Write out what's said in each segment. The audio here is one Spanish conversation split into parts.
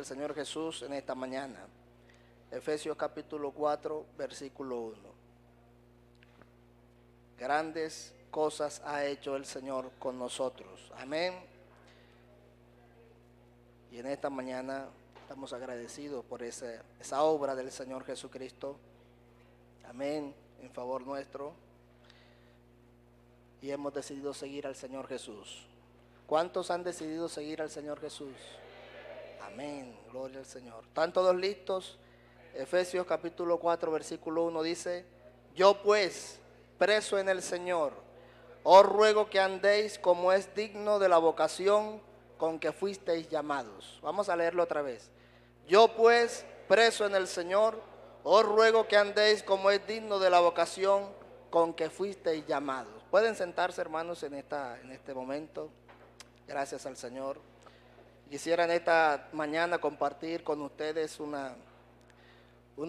del Señor Jesús en esta mañana. Efesios capítulo 4, versículo 1. Grandes cosas ha hecho el Señor con nosotros. Amén. Y en esta mañana estamos agradecidos por esa obra del Señor Jesucristo. Amén. En favor nuestro. Y hemos decidido seguir al Señor Jesús. ¿Cuántos han decidido seguir al Señor Jesús? Amén, gloria al Señor. ¿Están todos listos? Efesios capítulo 4, versículo 1 dice: Yo pues, preso en el Señor, os ruego que andéis como es digno de la vocación con que fuisteis llamados. Vamos a leerlo otra vez. Yo pues, preso en el Señor, os ruego que andéis como es digno de la vocación con que fuisteis llamados. Pueden sentarse, hermanos, en este momento. Gracias al Señor. Quisiera en esta mañana compartir con ustedes una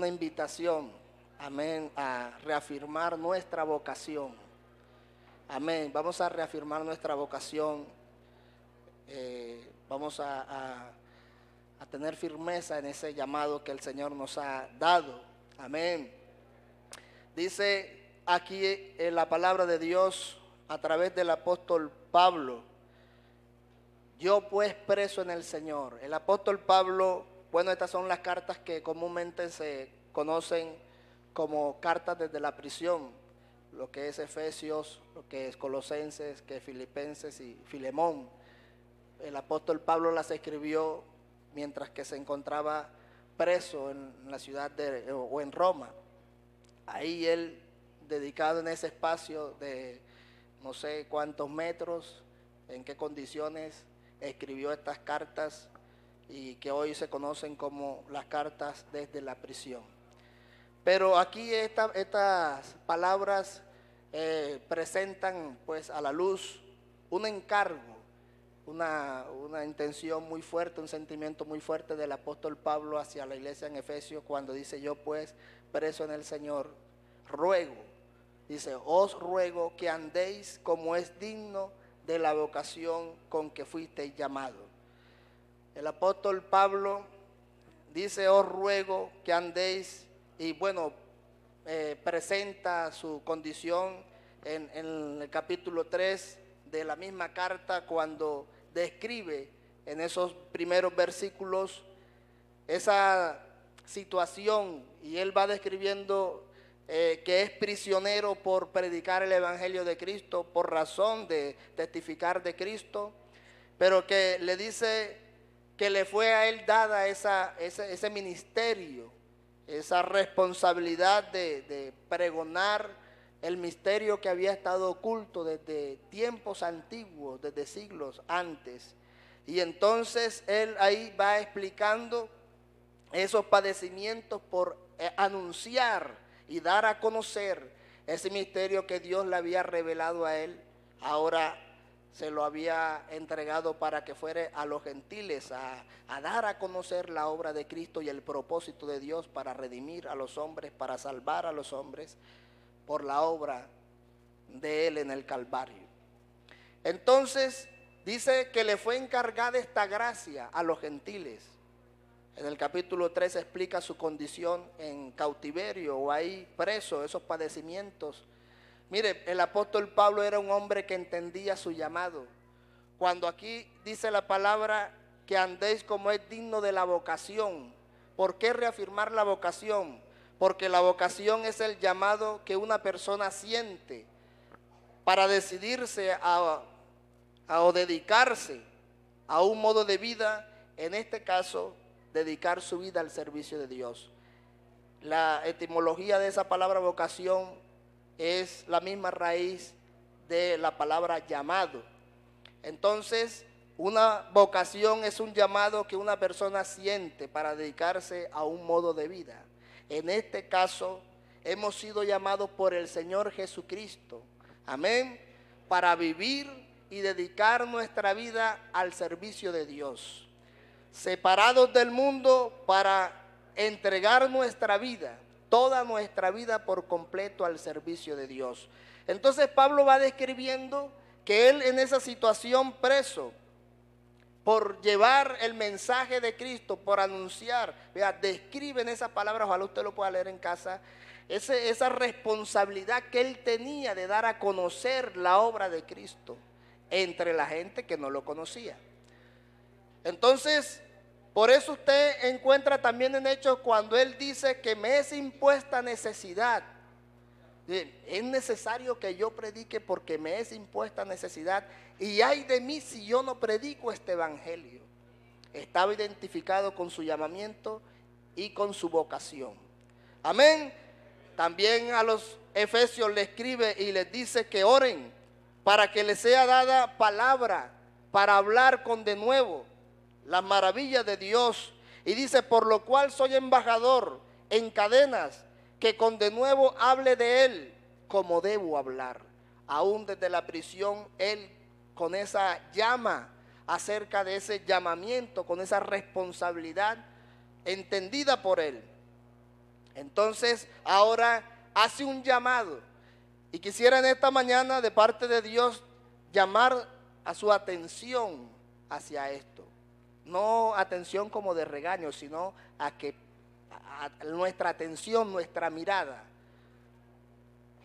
invitación, amén, a reafirmar nuestra vocación. Amén. Vamos a reafirmar nuestra vocación. Vamos a tener firmeza en ese llamado que el Señor nos ha dado. Amén. Dice aquí en la palabra de Dios a través del apóstol Pablo: Yo pues preso en el Señor. El apóstol Pablo, bueno, estas son las cartas que comúnmente se conocen como cartas desde la prisión, lo que es Efesios, lo que es Colosenses, que es Filipenses y Filemón. El apóstol Pablo las escribió mientras que se encontraba preso en la ciudad o en Roma. Ahí él, dedicado en ese espacio de no sé cuántos metros, en qué condiciones, escribió estas cartas y que hoy se conocen como las cartas desde la prisión. Pero aquí estas palabras presentan pues a la luz un encargo, una intención muy fuerte, un sentimiento muy fuerte del apóstol Pablo hacia la iglesia en Efesios cuando dice: Yo pues, preso en el Señor, ruego, dice, os ruego que andéis como es digno de la vocación con que fuisteis llamados. El apóstol Pablo dice: os ruego que andéis, y bueno, presenta su condición en el capítulo 3 de la misma carta, cuando describe en esos primeros versículos esa situación, y él va describiendo que es prisionero por predicar el evangelio de Cristo, por razón de testificar de Cristo, pero que le dice que le fue a él dada ese ministerio, esa responsabilidad de pregonar el misterio que había estado oculto desde tiempos antiguos, desde siglos antes. Y entonces él ahí va explicando esos padecimientos por anunciar y dar a conocer ese misterio que Dios le había revelado a él. Ahora se lo había entregado para que fuera a los gentiles a dar a conocer la obra de Cristo y el propósito de Dios para redimir a los hombres, para salvar a los hombres por la obra de él en el Calvario. Entonces dice que le fue encargada esta gracia a los gentiles. En el capítulo 3 explica su condición en cautiverio o ahí preso, esos padecimientos. Mire, el apóstol Pablo era un hombre que entendía su llamado. Cuando aquí dice la palabra que andéis como es digno de la vocación. ¿Por qué reafirmar la vocación? Porque la vocación es el llamado que una persona siente para decidirse o dedicarse a un modo de vida, en este caso, dedicar su vida al servicio de Dios. La etimología de esa palabra vocación es la misma raíz de la palabra llamado. Entonces, una vocación es un llamado que una persona siente para dedicarse a un modo de vida. En este caso, hemos sido llamados por el Señor Jesucristo, amén, para vivir y dedicar nuestra vida al servicio de Dios. Separados del mundo para entregar nuestra vida, toda nuestra vida por completo al servicio de Dios. Entonces Pablo va describiendo que él en esa situación preso, por llevar el mensaje de Cristo, por anunciar. Vea, describen esas palabras, ojalá usted lo pueda leer en casa, esa responsabilidad que él tenía de dar a conocer la obra de Cristo entre la gente que no lo conocía. Entonces, por eso usted encuentra también en Hechos cuando él dice que me es impuesta necesidad. Es necesario que yo predique porque me es impuesta necesidad. Y ay de mí si yo no predico este evangelio. Estaba identificado con su llamamiento y con su vocación. Amén. También a los efesios le escribe y les dice que oren para que les sea dada palabra para hablar con denuedo las maravillas de Dios. Y dice, por lo cual soy embajador en cadenas, que con denuedo hable de él como debo hablar. Aún desde la prisión, él con esa llama acerca de ese llamamiento, con esa responsabilidad entendida por él. Entonces ahora hace un llamado y quisiera en esta mañana de parte de Dios llamar a su atención hacia esto. No atención como de regaño, sino a que a nuestra atención, nuestra mirada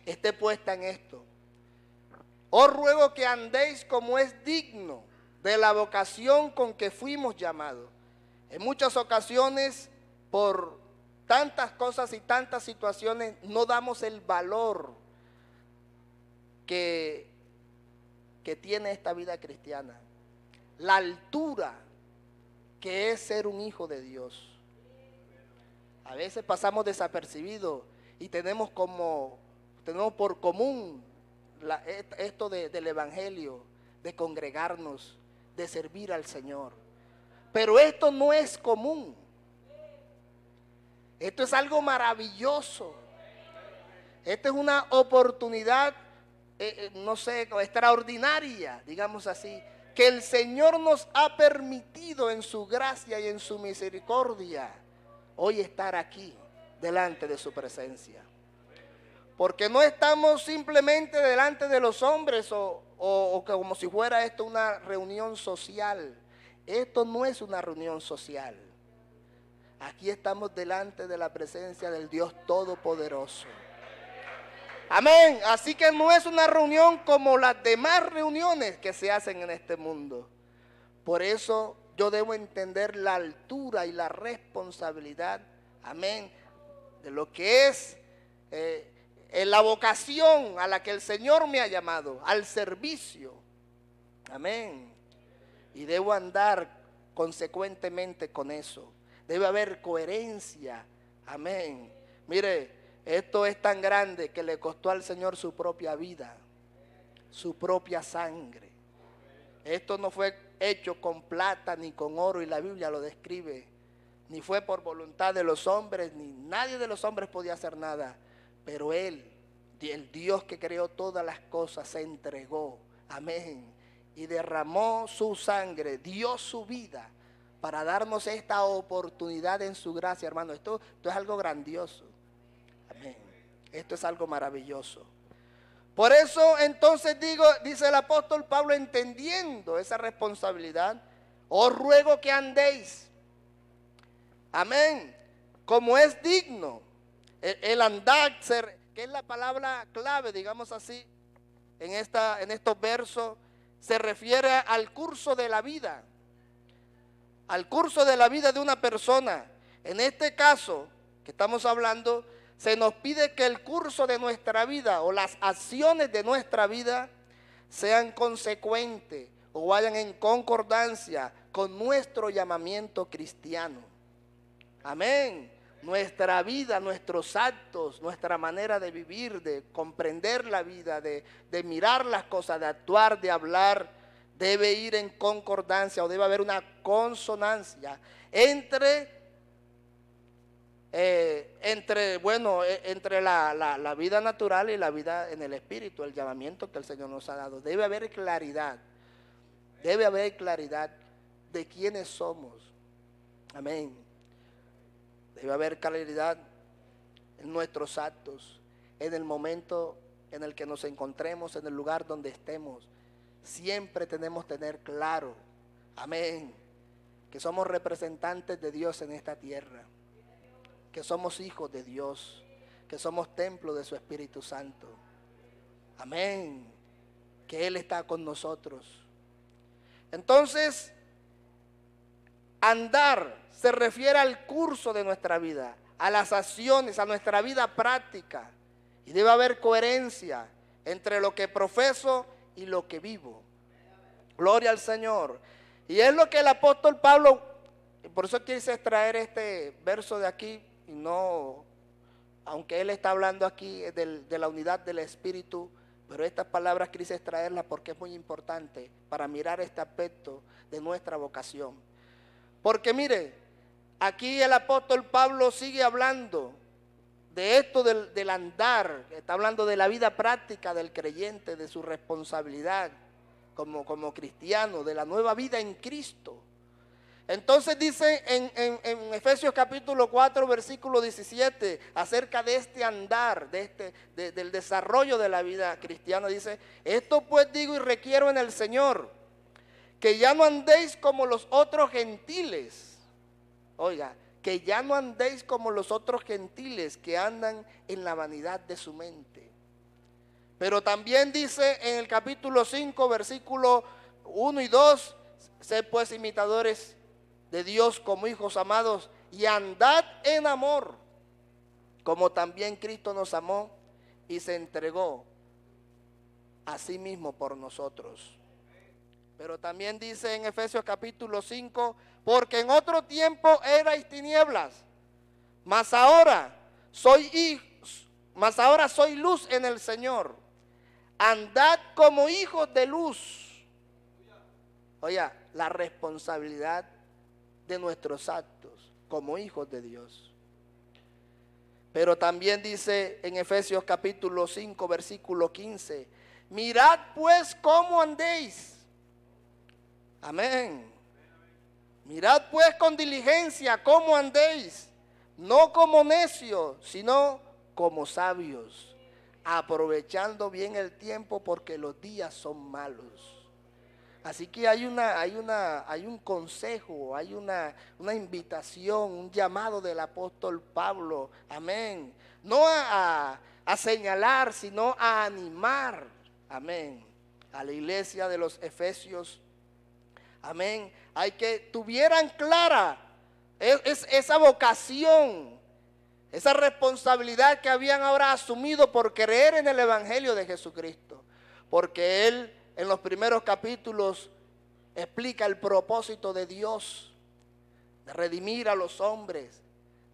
esté puesta en esto. Os ruego que andéis como es digno de la vocación con que fuimos llamados. En muchas ocasiones, por tantas cosas y tantas situaciones, no damos el valor que tiene esta vida cristiana. La altura que es ser un hijo de Dios. A veces pasamos desapercibidos y tenemos por común esto del evangelio, de congregarnos, de servir al Señor. Pero esto no es común. Esto es algo maravilloso. Esta es una oportunidad, no sé, extraordinaria, digamos así, que el Señor nos ha permitido en su gracia y en su misericordia hoy estar aquí delante de su presencia. Porque no estamos simplemente delante de los hombres o como si fuera esto una reunión social. Esto no es una reunión social. Aquí estamos delante de la presencia del Dios Todopoderoso. Amén. Así que no es una reunión como las demás reuniones que se hacen en este mundo. Por eso yo debo entender la altura y la responsabilidad, amén, de lo que es en la vocación a la que el Señor me ha llamado, al servicio. Amén. Y debo andar consecuentemente con eso. Debe haber coherencia. Amén. Mire, esto es tan grande que le costó al Señor su propia vida, su propia sangre. Esto no fue hecho con plata ni con oro, y la Biblia lo describe. Ni fue por voluntad de los hombres, ni nadie de los hombres podía hacer nada. Pero Él, el Dios que creó todas las cosas, se entregó. Amén. Y derramó su sangre, dio su vida para darnos esta oportunidad en su gracia, hermano. Esto es algo grandioso. Amén. Esto es algo maravilloso. Por eso entonces dice el apóstol Pablo, entendiendo esa responsabilidad, os ruego que andéis. Amén. Como es digno. El andar, que es la palabra clave, digamos así, en estos versos, se refiere al curso de la vida. Al curso de la vida de una persona. En este caso que estamos hablando, se nos pide que el curso de nuestra vida o las acciones de nuestra vida sean consecuentes o vayan en concordancia con nuestro llamamiento cristiano. Amén. Nuestra vida, nuestros actos, nuestra manera de vivir, de comprender la vida, de mirar las cosas, de actuar, de hablar, debe ir en concordancia o debe haber una consonancia entre la vida natural y la vida en el espíritu, el llamamiento que el Señor nos ha dado. Debe haber claridad de quiénes somos. Amén. Debe haber claridad en nuestros actos, en el momento en el que nos encontremos, en el lugar donde estemos. Siempre tenemos que tener claro Amén. Que somos representantes de Dios en esta tierra. Que somos hijos de Dios. Que somos templo de su Espíritu Santo. Amén. Que Él está con nosotros. Entonces, andar se refiere al curso de nuestra vida, a las acciones, a nuestra vida práctica. Y debe haber coherencia entre lo que profeso y lo que vivo. Gloria al Señor. Y es lo que el apóstol Pablo, por eso quise extraer este verso de aquí, y no, aunque él está hablando aquí de la unidad del Espíritu, pero estas palabras quise extraerlas porque es muy importante para mirar este aspecto de nuestra vocación. Porque mire, aquí el apóstol Pablo sigue hablando de esto del andar, está hablando de la vida práctica del creyente, de su responsabilidad como cristiano, de la nueva vida en Cristo. Entonces dice en Efesios capítulo 4 versículo 17 acerca de este andar, del desarrollo de la vida cristiana, dice: esto pues digo y requiero en el Señor, que ya no andéis como los otros gentiles. Oiga, que ya no andéis como los otros gentiles que andan en la vanidad de su mente. Pero también dice en el capítulo 5, versículo 1 y 2, sed pues imitadores de Dios como hijos amados y andad en amor, como también Cristo nos amó y se entregó a sí mismo por nosotros. Pero también dice en Efesios capítulo 5, porque en otro tiempo erais tinieblas, mas ahora soy luz en el Señor. Andad como hijos de luz. Oiga, la responsabilidad de nuestros actos como hijos de Dios. Pero también dice en Efesios capítulo 5 versículo 15, mirad pues cómo andéis. Amén. Mirad pues con diligencia cómo andéis, no como necios, sino como sabios, aprovechando bien el tiempo porque los días son malos. Así que hay un consejo, hay una invitación, un llamado del apóstol Pablo, amén. No a señalar, sino a animar, amén, a la iglesia de los Efesios, amén. Hay que tuvieran clara esa vocación, esa responsabilidad que habían ahora asumido por creer en el Evangelio de Jesucristo. Porque Él en los primeros capítulos explica el propósito de Dios, de redimir a los hombres,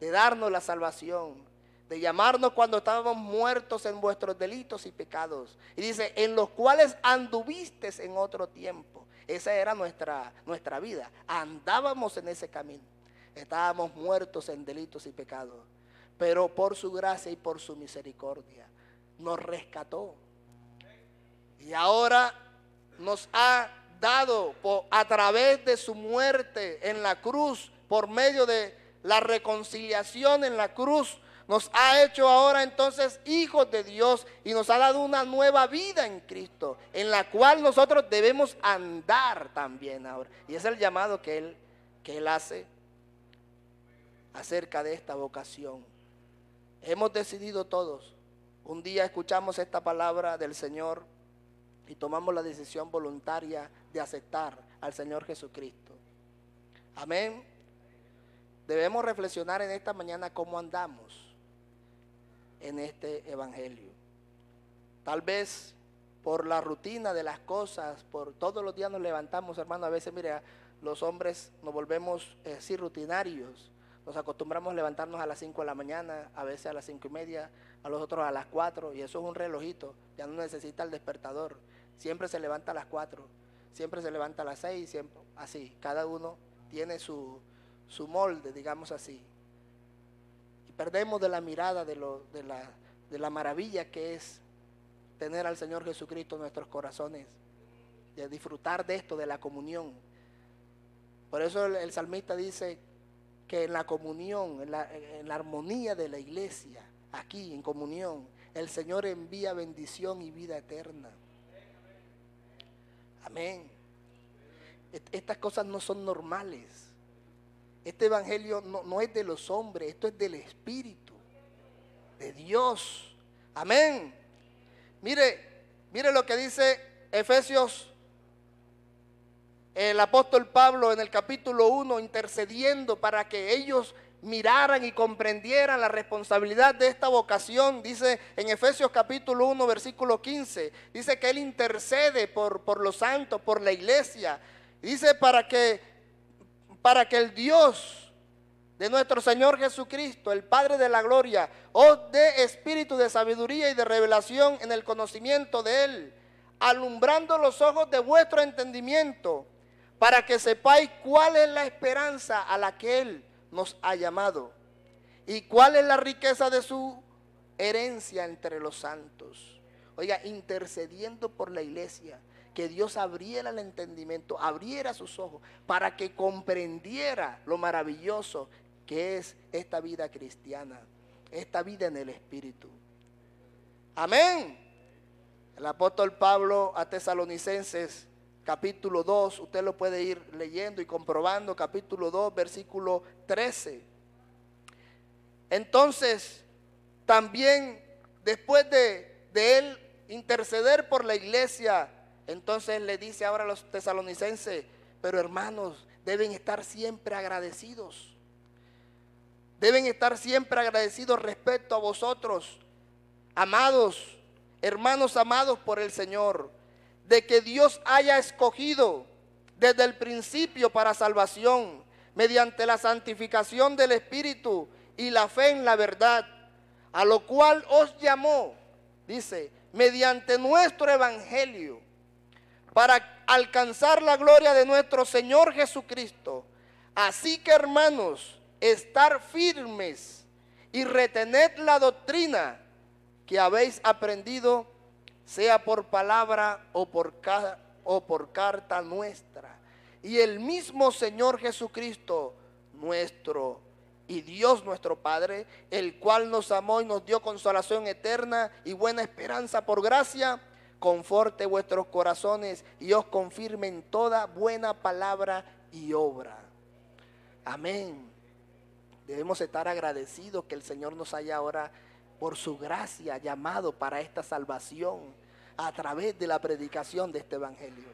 de darnos la salvación, de llamarnos cuando estábamos muertos en vuestros delitos y pecados. Y dice, en los cuales anduvistes en otro tiempo. Esa era nuestra vida. Andábamos en ese camino. Estábamos muertos en delitos y pecados. Pero por su gracia y por su misericordia nos rescató. Y ahora nos ha dado a través de su muerte en la cruz, por medio de la reconciliación en la cruz, nos ha hecho ahora entonces hijos de Dios y nos ha dado una nueva vida en Cristo, en la cual nosotros debemos andar también ahora. Y es el llamado que Él hace acerca de esta vocación. Hemos decidido todos. Un día escuchamos esta palabra del Señor y tomamos la decisión voluntaria de aceptar al Señor Jesucristo. Amén. Debemos reflexionar en esta mañana cómo andamos en este evangelio. Tal vez por la rutina de las cosas, por todos los días nos levantamos, hermano. A veces, mire, los hombres nos volvemos así rutinarios. Nos acostumbramos a levantarnos a las 5 de la mañana, a veces a las 5:30, a los otros a las 4, y eso es un relojito, ya no necesita el despertador. Siempre se levanta a las 4, siempre se levanta a las 6, siempre, así, cada uno tiene su molde, digamos así. Y perdemos de la mirada de la maravilla que es tener al Señor Jesucristo en nuestros corazones, de disfrutar de esto, de la comunión. Por eso el salmista dice que en la comunión, en la armonía de la iglesia, aquí en comunión, el Señor envía bendición y vida eterna. Amén. Estas cosas no son normales. Este evangelio no es de los hombres, esto es del Espíritu, de Dios. Amén. Mire lo que dice Efesios, el apóstol Pablo en el capítulo 1, intercediendo para que ellos miraran y comprendieran la responsabilidad de esta vocación. Dice en Efesios capítulo 1 versículo 15, dice que él intercede por los santos, por la iglesia. Dice para que el Dios de nuestro Señor Jesucristo, el Padre de la gloria, os dé espíritu de sabiduría y de revelación en el conocimiento de Él, alumbrando los ojos de vuestro entendimiento, para que sepáis cuál es la esperanza a la que Él nos ha llamado y cuál es la riqueza de su herencia entre los santos. Oiga, intercediendo por la iglesia, que Dios abriera el entendimiento, abriera sus ojos para que comprendiera lo maravilloso que es esta vida cristiana, esta vida en el Espíritu. Amén. El apóstol Pablo a Tesalonicenses capítulo 2, usted lo puede ir leyendo y comprobando, capítulo 2, versículo 13. Entonces, también después de él interceder por la iglesia, entonces le dice ahora a los tesalonicenses, pero hermanos, deben estar siempre agradecidos. Deben estar siempre agradecidos respecto a vosotros, amados, hermanos amados por el Señor, de que Dios haya escogido desde el principio para salvación, mediante la santificación del Espíritu y la fe en la verdad, a lo cual os llamó, dice, mediante nuestro Evangelio, para alcanzar la gloria de nuestro Señor Jesucristo. Así que, hermanos, estar firmes y retened la doctrina que habéis aprendido, sea por palabra o por carta nuestra. Y el mismo Señor Jesucristo, nuestro y Dios nuestro Padre, el cual nos amó y nos dio consolación eterna y buena esperanza por gracia, conforte vuestros corazones y os confirme en toda buena palabra y obra. Amén. Debemos estar agradecidos que el Señor nos haya ahora, por su gracia, llamado para esta salvación a través de la predicación de este evangelio.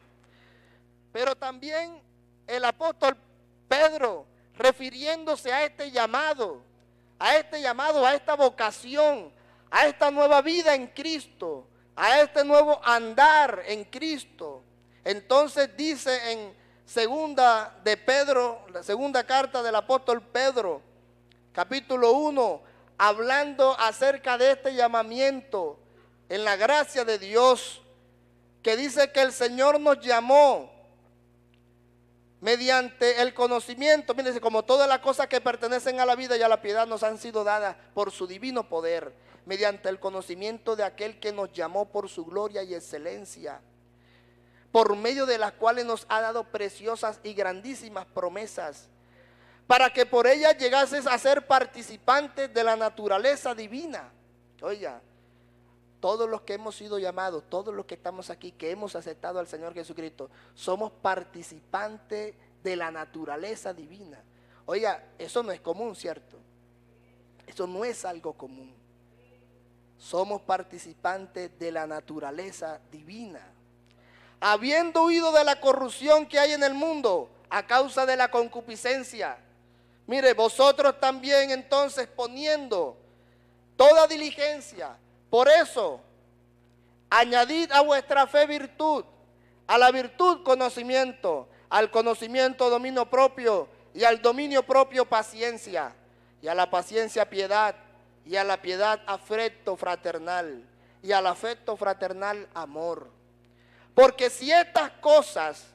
Pero también el apóstol Pedro, refiriéndose a este llamado, a esta vocación, a esta nueva vida en Cristo, a este nuevo andar en Cristo, entonces dice en segunda de Pedro, la segunda carta del apóstol Pedro, capítulo 1, hablando acerca de este llamamiento en la gracia de Dios, que dice que el Señor nos llamó mediante el conocimiento. Mírense, como todas las cosas que pertenecen a la vida y a la piedad nos han sido dadas por su divino poder, mediante el conocimiento de aquel que nos llamó por su gloria y excelencia, por medio de las cuales nos ha dado preciosas y grandísimas promesas, para que por ellas llegases a ser participantes de la naturaleza divina. Oiga, todos los que hemos sido llamados, todos los que estamos aquí, que hemos aceptado al Señor Jesucristo, somos participantes de la naturaleza divina. Oiga, eso no es común, ¿cierto? Eso no es algo común. Somos participantes de la naturaleza divina. Habiendo huido de la corrupción que hay en el mundo a causa de la concupiscencia, mire, vosotros también entonces poniendo toda diligencia, por eso añadid a vuestra fe virtud, a la virtud conocimiento, al conocimiento dominio propio y al dominio propio paciencia, y a la paciencia piedad, y a la piedad afecto fraternal, y al afecto fraternal amor. Porque si estas cosas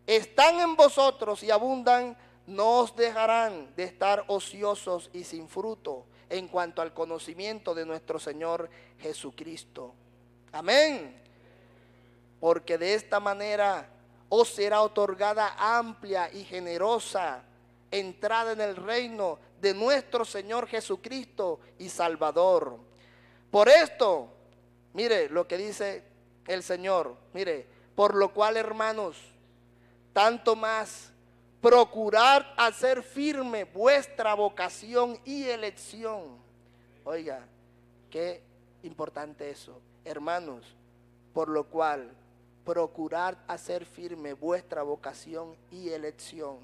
están en vosotros y abundan, no os dejarán de estar ociosos y sin fruto en cuanto al conocimiento de nuestro Señor Jesucristo. Amén. Porque de esta manera os será otorgada amplia y generosa entrada en el reino de nuestro Señor Jesucristo y Salvador. Por esto, mire lo que dice el Señor, mire, por lo cual, hermanos, tanto más procurad hacer firme vuestra vocación y elección. Oiga, qué importante eso, hermanos, por lo cual procurad hacer firme vuestra vocación y elección,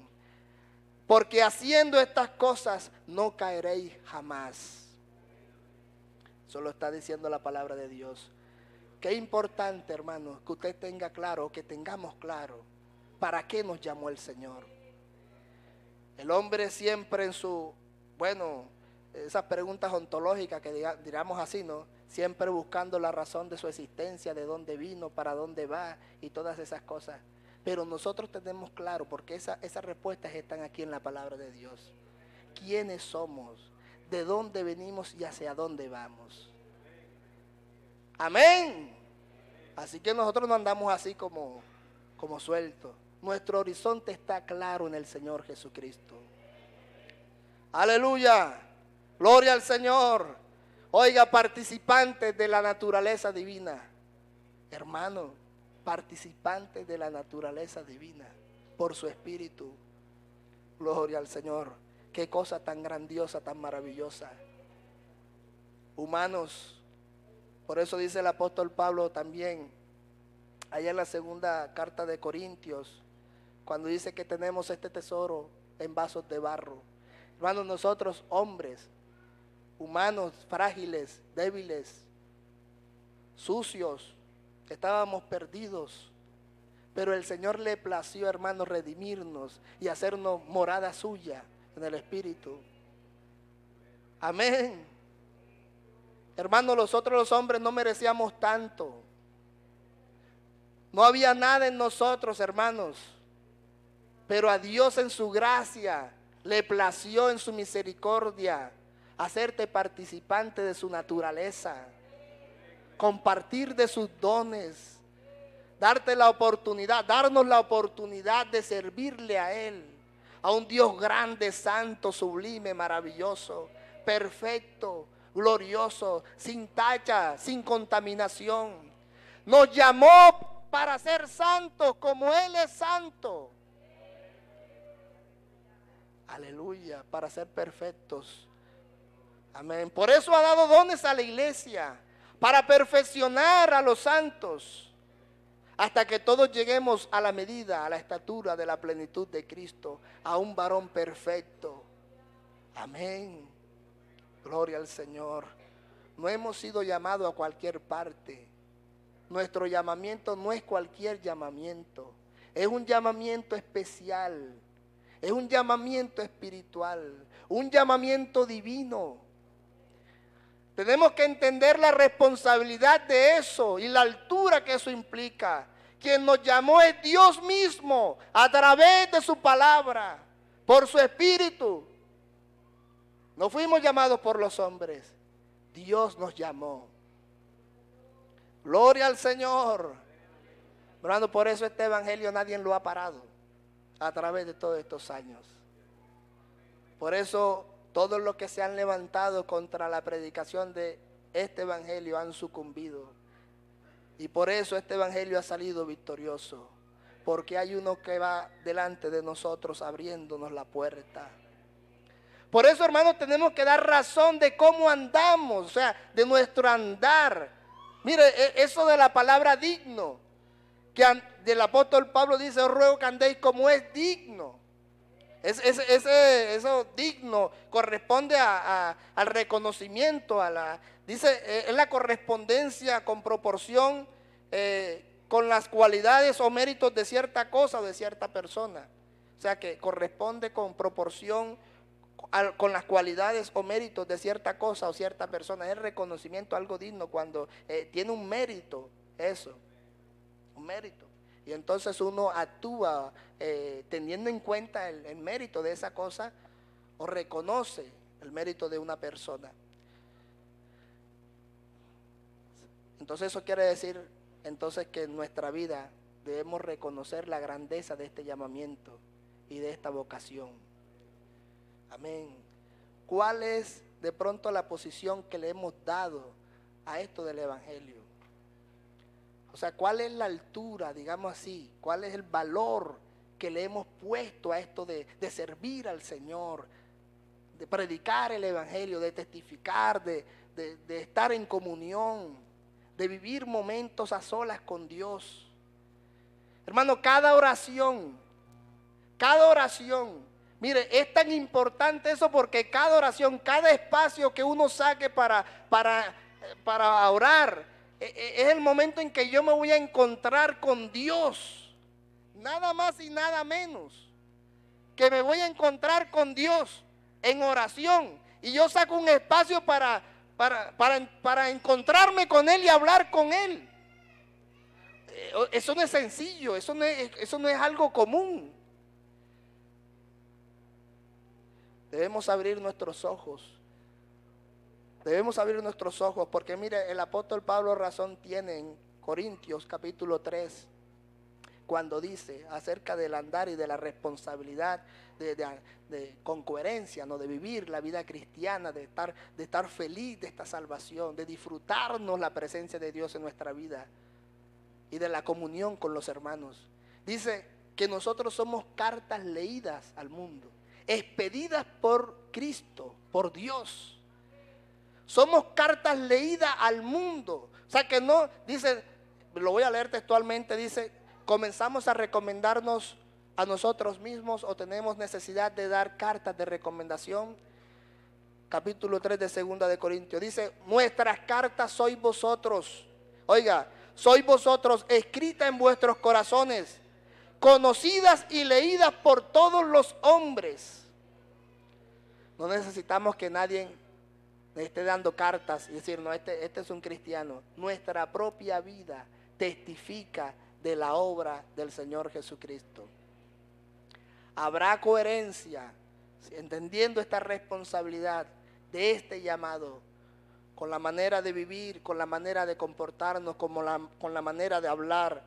porque haciendo estas cosas no caeréis jamás. Eso lo está diciendo la palabra de Dios. Qué importante, hermanos, que usted tenga claro, que tengamos claro, para qué nos llamó el Señor. El hombre siempre en su, esas preguntas ontológicas que diríamos así, ¿no? Siempre buscando la razón de su existencia, de dónde vino, para dónde va y todas esas cosas. Pero nosotros tenemos claro, porque esas respuestas están aquí en la palabra de Dios. ¿Quiénes somos? ¿De dónde venimos y hacia dónde vamos? Amén. Así que nosotros no andamos así como sueltos. Nuestro horizonte está claro en el Señor Jesucristo. Aleluya. Gloria al Señor. Oiga, participantes de la naturaleza divina. Hermano, participantes de la naturaleza divina por su Espíritu. Gloria al Señor. Qué cosa tan grandiosa, tan maravillosa. Humanos. Por eso dice el apóstol Pablo también, allá en la segunda carta de Corintios, cuando dice que tenemos este tesoro en vasos de barro. Hermanos, nosotros hombres, humanos, frágiles, débiles, sucios, estábamos perdidos. Pero el Señor le plació, hermanos, redimirnos y hacernos morada suya en el Espíritu. Amén. Hermanos, nosotros los hombres no merecíamos tanto. No había nada en nosotros, hermanos. Pero a Dios en su gracia le plació, en su misericordia, hacerte participante de su naturaleza, compartir de sus dones, darte la oportunidad, darnos la oportunidad de servirle a Él, a un Dios grande, santo, sublime, maravilloso, perfecto, glorioso, sin tacha, sin contaminación. Nos llamó para ser santos como Él es santo. Aleluya, para ser perfectos. Amén. Por eso ha dado dones a la iglesia, para perfeccionar a los santos, hasta que todos lleguemos a la medida, a la estatura de la plenitud de Cristo, a un varón perfecto. Amén. Gloria al Señor. No hemos sido llamados a cualquier parte. Nuestro llamamiento no es cualquier llamamiento. Es un llamamiento especial. Es un llamamiento espiritual. Un llamamiento divino. Tenemos que entender la responsabilidad de eso y la altura que eso implica. Quien nos llamó es Dios mismo a través de su palabra, por su Espíritu. No fuimos llamados por los hombres. Dios nos llamó. Gloria al Señor. Hermano, por eso este evangelio nadie lo ha parado a través de todos estos años. Por eso todos los que se han levantado contra la predicación de este evangelio han sucumbido. Y por eso este evangelio ha salido victorioso. Porque hay uno que va delante de nosotros abriéndonos la puerta. Por eso, hermanos, tenemos que dar razón de cómo andamos, o sea, de nuestro andar. Mire, eso de la palabra digno, que del apóstol Pablo dice, os ruego que andéis como es digno. Eso digno corresponde al reconocimiento, dice, es la correspondencia con proporción con las cualidades o méritos de cierta cosa o de cierta persona. O sea que corresponde con proporción con las cualidades o méritos de cierta cosa o cierta persona. Es el reconocimiento, algo digno, cuando tiene un mérito, eso, un mérito. Y entonces uno actúa teniendo en cuenta el mérito de esa cosa o reconoce el mérito de una persona. Entonces eso quiere decir entonces que en nuestra vida debemos reconocer la grandeza de este llamamiento y de esta vocación. Amén. ¿Cuál es de pronto la posición que le hemos dado a esto del evangelio? O sea, ¿cuál es la altura, digamos así? ¿Cuál es el valor que le hemos puesto a esto de servir al Señor, de predicar el Evangelio, de testificar, de estar en comunión, de vivir momentos a solas con Dios. Hermano, cada oración, mire, es tan importante eso porque cada oración, cada espacio que uno saque para orar, es el momento en que yo me voy a encontrar con Dios. Nada más y nada menos que me voy a encontrar con Dios en oración. Y yo saco un espacio para encontrarme con Él y hablar con Él. Eso no es sencillo, eso no es algo común. Debemos abrir nuestros ojos. Porque mire, el apóstol Pablo razón tiene en Corintios capítulo 3, cuando dice acerca del andar y de la responsabilidad con coherencia, ¿no? De vivir la vida cristiana, de estar feliz de esta salvación, de disfrutarnos la presencia de Dios en nuestra vida y de la comunión con los hermanos. Dice que nosotros somos cartas leídas al mundo, expedidas por Cristo, por Dios. Somos cartas leídas al mundo. O sea que no, dice, lo voy a leer textualmente, dice, comenzamos a recomendarnos a nosotros mismos o tenemos necesidad de dar cartas de recomendación. Capítulo 3 de Segunda de Corintios. Dice, nuestras cartas sois vosotros. Oiga, sois vosotros escritas en vuestros corazones, conocidas y leídas por todos los hombres. No necesitamos que nadie esté dando cartas y decir, no, este es un cristiano. Nuestra propia vida testifica de la obra del Señor Jesucristo. Habrá coherencia, entendiendo esta responsabilidad de este llamado, con la manera de vivir, con la manera de comportarnos, con la manera de hablar,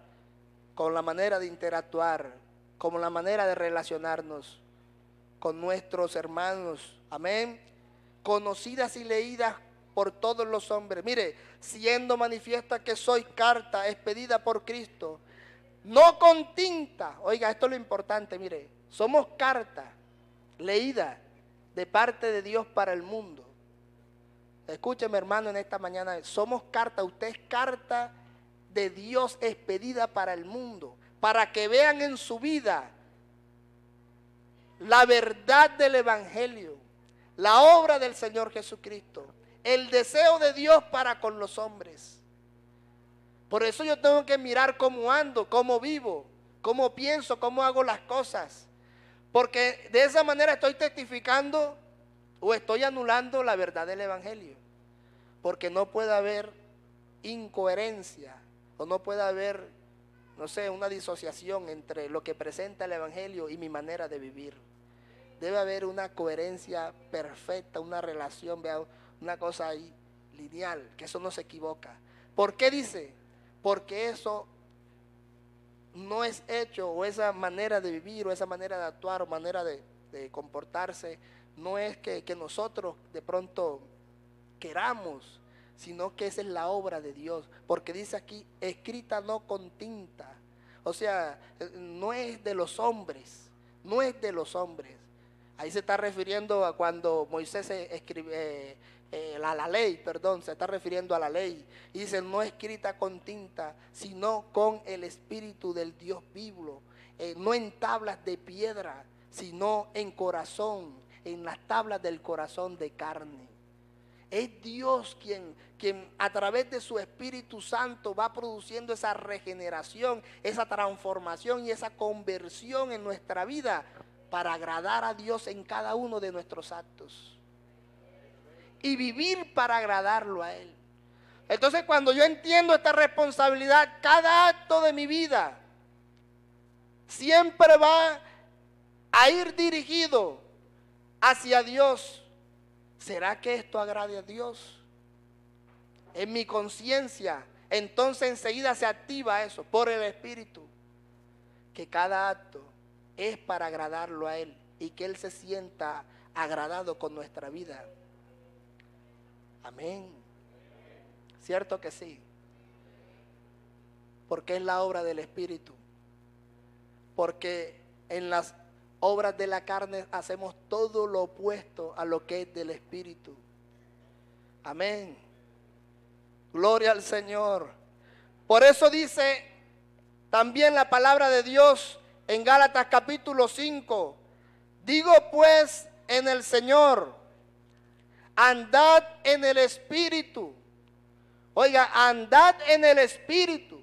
con la manera de interactuar, con la manera de relacionarnos con nuestros hermanos. Amén. Conocidas y leídas por todos los hombres. Mire, siendo manifiesta que soy carta expedida por Cristo, no con tinta. Oiga, esto es lo importante, mire, somos carta leída de parte de Dios para el mundo. Escúcheme, hermano, en esta mañana, somos carta, usted es carta de Dios expedida para el mundo, para que vean en su vida la verdad del Evangelio, la obra del Señor Jesucristo, el deseo de Dios para con los hombres. Por eso yo tengo que mirar cómo ando, cómo vivo, cómo pienso, cómo hago las cosas. Porque de esa manera estoy testificando o estoy anulando la verdad del Evangelio. Porque no puede haber incoherencia o no puede haber, no sé, una disociación entre lo que presenta el Evangelio y mi manera de vivir. Debe haber una coherencia perfecta, una relación, vea, una cosa ahí lineal, que eso no se equivoca. ¿Por qué dice? Porque eso no es hecho, o esa manera de vivir, o esa manera de actuar, o manera de comportarse, no es que nosotros de pronto queramos, sino que esa es la obra de Dios. Porque dice aquí, escrita no con tinta. O sea, no es de los hombres, no es de los hombres. Ahí se está refiriendo a cuando Moisés escribe la ley, perdón, se está refiriendo a la ley. Y dice, no escrita con tinta, sino con el Espíritu del Dios vivo. No en tablas de piedra, sino en corazón, en las tablas del corazón de carne. Es Dios quien a través de su Espíritu Santo va produciendo esa regeneración, esa transformación y esa conversión en nuestra vida para agradar a Dios en cada uno de nuestros actos y vivir para agradarlo a Él. Entonces, cuando yo entiendo esta responsabilidad, cada acto de mi vida siempre va a ir dirigido hacia Dios. ¿Será que esto agrade a Dios? En mi conciencia, entonces enseguida se activa eso por el Espíritu, que cada acto es para agradarlo a Él y que Él se sienta agradado con nuestra vida. Amén. ¿Cierto que sí? Porque es la obra del Espíritu. Porque en las obras de la carne hacemos todo lo opuesto a lo que es del Espíritu. Amén. Gloria al Señor. Por eso dice también la palabra de Dios en Gálatas capítulo 5. Digo pues en el Señor, andad en el Espíritu. Oiga, andad en el Espíritu.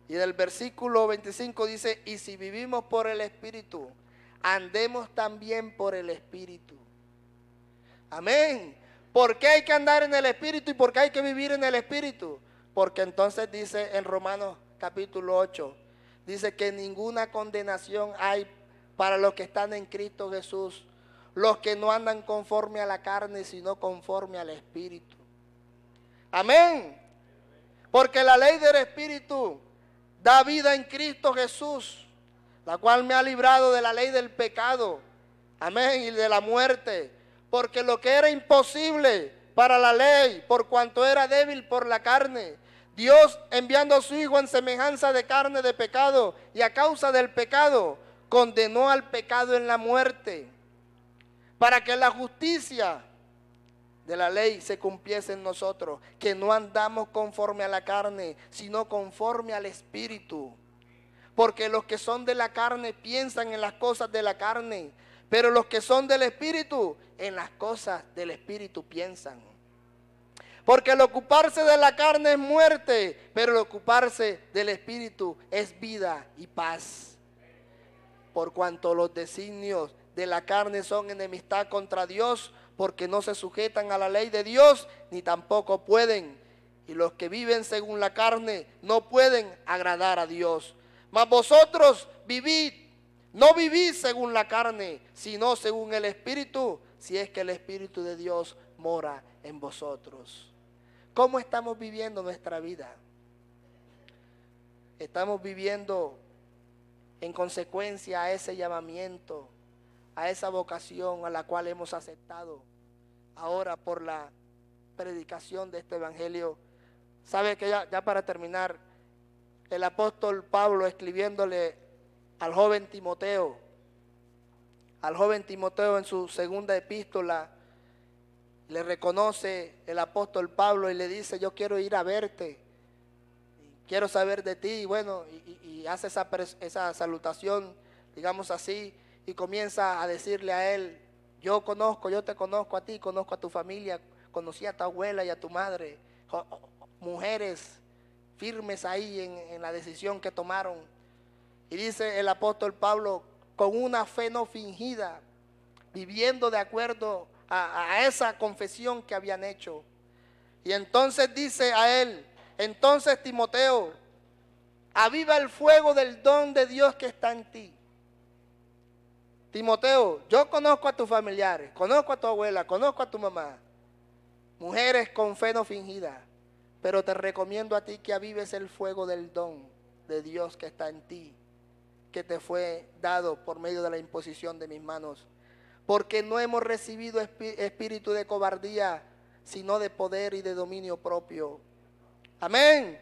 Y del versículo 25 dice, y si vivimos por el Espíritu, andemos también por el Espíritu. Amén. ¿Por qué hay que andar en el Espíritu y por qué hay que vivir en el Espíritu? Porque entonces dice en Romanos capítulo 8, dice que ninguna condenación hay para los que están en Cristo Jesús, los que no andan conforme a la carne, sino conforme al Espíritu. Amén. Porque la ley del Espíritu da vida en Cristo Jesús, la cual me ha librado de la ley del pecado, amén, y de la muerte. Porque lo que era imposible para la ley, por cuanto era débil por la carne, Dios enviando a su Hijo en semejanza de carne de pecado, y a causa del pecado, condenó al pecado en la muerte, para que la justicia de la ley se cumpliese en nosotros, que no andamos conforme a la carne, sino conforme al Espíritu. Porque los que son de la carne piensan en las cosas de la carne, pero los que son del Espíritu, en las cosas del Espíritu piensan. Porque el ocuparse de la carne es muerte, pero el ocuparse del Espíritu es vida y paz. Por cuanto los designios de la carne son enemistad contra Dios, porque no se sujetan a la ley de Dios, ni tampoco pueden. Y los que viven según la carne no pueden agradar a Dios. Mas vosotros vivid, no vivís según la carne, sino según el Espíritu, si es que el Espíritu de Dios mora en vosotros. ¿Cómo estamos viviendo nuestra vida? Estamos viviendo en consecuencia a ese llamamiento, a esa vocación a la cual hemos aceptado ahora por la predicación de este evangelio. Sabe que ya para terminar, el apóstol Pablo escribiéndole al joven Timoteo en su segunda epístola, le reconoce el apóstol Pablo y le dice: yo quiero ir a verte, quiero saber de ti. Y bueno, y hace esa salutación, digamos así, y comienza a decirle a él: yo te conozco a ti, conozco a tu familia, conocí a tu abuela y a tu madre, mujeres firmes ahí en la decisión que tomaron. Y dice el apóstol Pablo: con una fe no fingida, viviendo de acuerdo a esa confesión que habían hecho. Y entonces dice a él: entonces, Timoteo, aviva el fuego del don de Dios que está en ti. Timoteo, yo conozco a tus familiares, conozco a tu abuela, conozco a tu mamá, mujeres con fe no fingida, pero te recomiendo a ti que avives el fuego del don de Dios que está en ti, que te fue dado por medio de la imposición de mis manos. Porque no hemos recibido espíritu de cobardía, sino de poder y de dominio propio. Amén.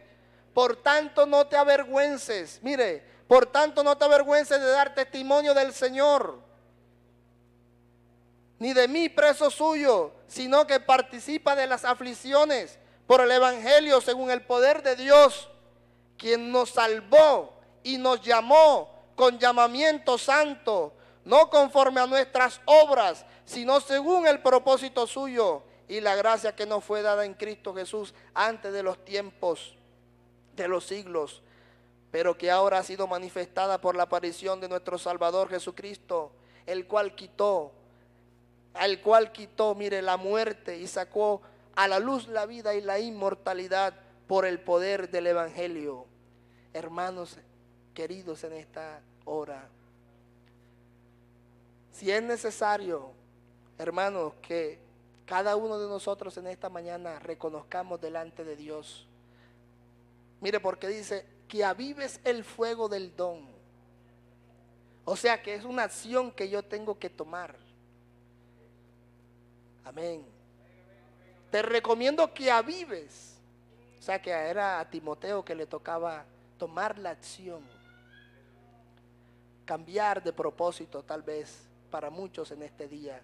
Por tanto no te avergüences, por tanto no te avergüences de dar testimonio del Señor, ni de mí preso suyo, sino que participa de las aflicciones por el evangelio según el poder de Dios, quien nos salvó y nos llamó con llamamiento santo, no conforme a nuestras obras, sino según el propósito suyo y la gracia que nos fue dada en Cristo Jesús antes de los tiempos de los siglos, pero que ahora ha sido manifestada por la aparición de nuestro Salvador Jesucristo, el cual quitó, la muerte y sacó a la luz la vida y la inmortalidad por el poder del evangelio. Hermanos queridos, en esta hora, si es necesario, hermanos, que cada uno de nosotros en esta mañana reconozcamos delante de Dios. Porque dice que avives el fuego del don. O sea que es una acción que yo tengo que tomar. Amén. Te recomiendo que avives. O sea que era a Timoteo que le tocaba tomar la acción. cambiar de propósito tal vez para muchos en este día.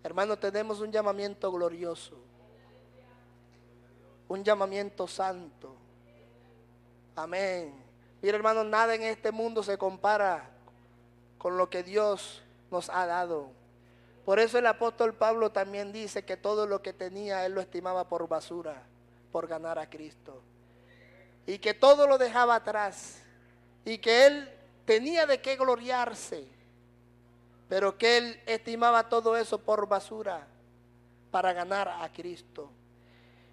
Hermano, tenemos un llamamiento glorioso, un llamamiento santo. Amén. Mira, hermano, nada en este mundo se compara con lo que Dios nos ha dado. Por eso el apóstol Pablo también dice que todo lo que tenía él lo estimaba por basura, por ganar a Cristo. Y que todo lo dejaba atrás. Y que él tenía de qué gloriarse. Pero que él estimaba todo eso por basura para ganar a Cristo.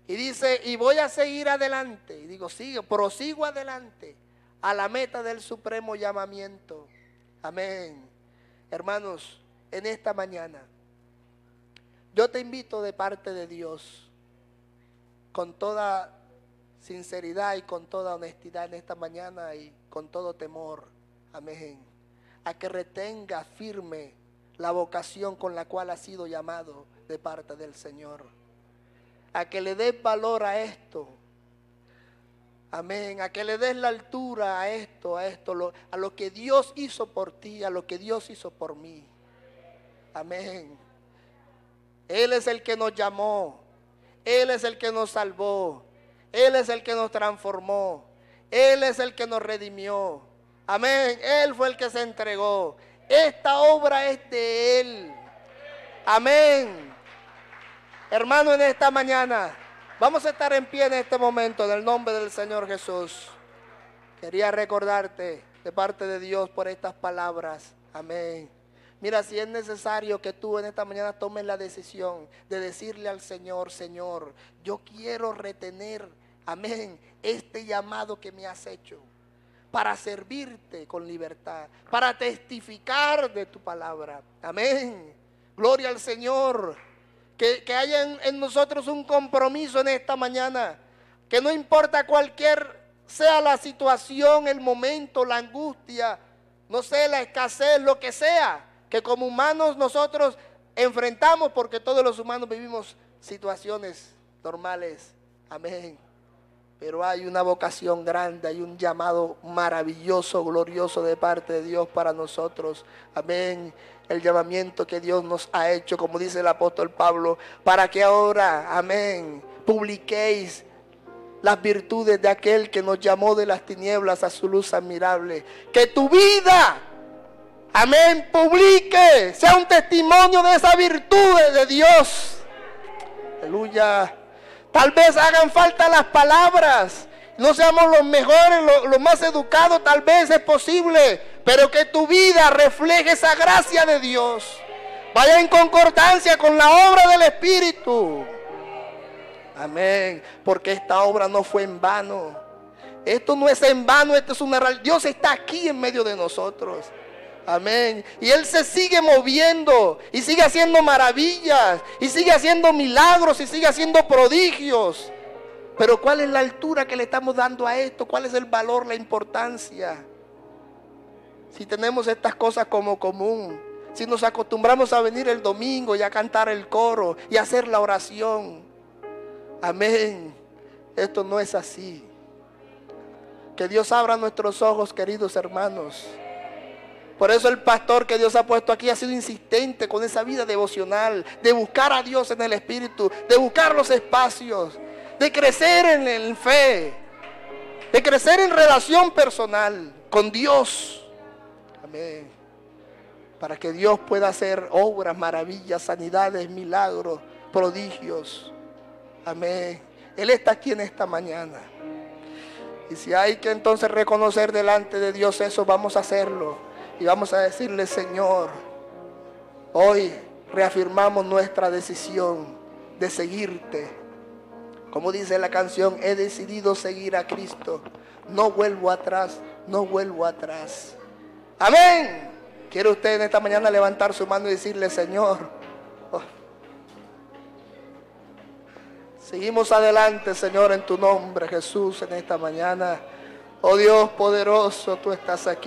Y dice, y voy a seguir adelante. Y digo, sigo, prosigo adelante a la meta del supremo llamamiento. Amén. Hermanos, en esta mañana, yo te invito de parte de Dios, con toda sinceridad y con toda honestidad en esta mañana y con todo temor, amén, a que retenga firme la vocación con la cual ha sido llamado de parte del Señor, a que le des valor a esto, amén, a que le des la altura a esto, a lo que Dios hizo por ti, a lo que Dios hizo por mí, amén. Él es el que nos llamó, Él es el que nos salvó, Él es el que nos transformó, Él es el que nos redimió, amén. Él fue el que se entregó. Esta obra es de Él, amén. Hermano, en esta mañana vamos a estar en pie en este momento en el nombre del Señor Jesús. Quería recordarte de parte de Dios por estas palabras, amén. Mira, si es necesario que tú en esta mañana tomes la decisión de decirle al Señor, Señor, yo quiero retener, amén, este llamado que me has hecho para servirte con libertad, para testificar de tu palabra, amén. Gloria al Señor. Que haya en nosotros un compromiso en esta mañana, que no importa cualquier sea la situación, el momento, la angustia, no sé, la escasez, lo que sea, que como humanos nosotros enfrentamos, porque todos los humanos vivimos situaciones normales, amén. Pero hay una vocación grande, hay un llamado maravilloso, glorioso de parte de Dios para nosotros, amén. El llamamiento que Dios nos ha hecho, como dice el apóstol Pablo, para que ahora, amén, publiquéis las virtudes de aquel que nos llamó de las tinieblas a su luz admirable. Que tu vida, amén, publique, sea un testimonio de esa virtud de Dios. Aleluya. Tal vez hagan falta las palabras, no seamos los mejores, los más educados, tal vez es posible, pero que tu vida refleje esa gracia de Dios, vaya en concordancia con la obra del Espíritu, amén, porque esta obra no fue en vano, esto no es en vano, esto es una realidad. Dios está aquí en medio de nosotros, amén, y Él se sigue moviendo y sigue haciendo maravillas y sigue haciendo milagros y sigue haciendo prodigios. Pero ¿cuál es la altura que le estamos dando a esto? ¿Cuál es el valor, la importancia? Si tenemos estas cosas como común, si nos acostumbramos a venir el domingo y a cantar el coro y a hacer la oración, amén, esto no es así. Que Dios abra nuestros ojos, queridos hermanos. Por eso el pastor que Dios ha puesto aquí ha sido insistente con esa vida devocional, de buscar a Dios en el Espíritu, de buscar los espacios, de crecer en fe, de crecer en relación personal con Dios. Amén. Para que Dios pueda hacer obras, maravillas, sanidades, milagros, prodigios. Amén. Él está aquí en esta mañana. Y si hay que entonces reconocer delante de Dios eso, vamos a hacerlo. Y vamos a decirle, Señor, hoy reafirmamos nuestra decisión de seguirte. Como dice la canción, he decidido seguir a Cristo. No vuelvo atrás, no vuelvo atrás. Amén. ¿Quiere usted en esta mañana levantar su mano y decirle, Señor, seguimos adelante, Señor, en tu nombre, Jesús, en esta mañana? Oh Dios poderoso, tú estás aquí.